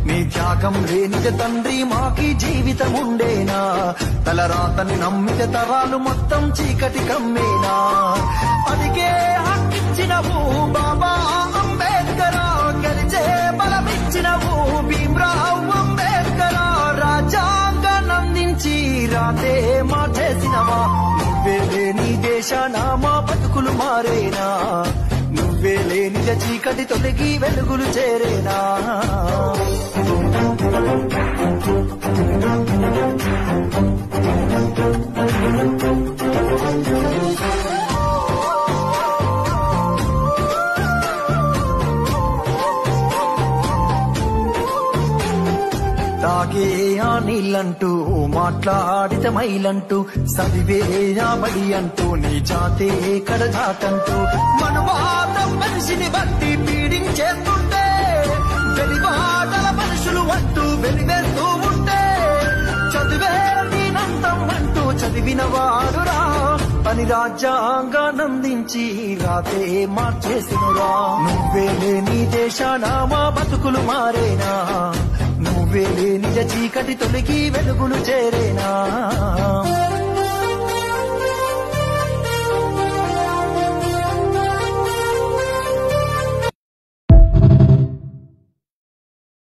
నీ త్యాగం లేనిదే తండ్రి మాకి జీవితం ఉండేనా, తలరాతని నమ్మితే తరాలు మొత్తం చీకటి కమ్మేనా. అందుకే హక్కిచ్చినవు బాబా అంబేద్కర్, గెలిచే బలమిచ్చినవు భీమ్రావ్ అంబేద్కర్. రాజ్యాంగాన్ని అందించి రాతే మార్చేసినవా, నువ్వే లేని దేశాన మా బతుకులు మారేనా, నువ్వే లేని చీకటి తొలగి వెలుగులు చేరేనా. తాగే ఆ నీళ్ళంటూ మాట్లాడితే మైలంటూ, చదివే ఆ బడి అంటూ నీ జాతే కడజాటంటూ, మనువాదం మనిషిని బట్టి పీడించేస్తుంటే, వెలివాడల మనుషులు అంటూ వెలివేస్తూ ఉంటే, చదివే దీనంతం అంటూ చదివిన వాడురా, పని రాజ్యాంగానందించి రాతే మార్చేసినురా. నువ్వే లేని దేశాన మా బతుకులు మారేనా, నువ్వే లేని చీకటి తొలగి వెలుగులు చేరేనా.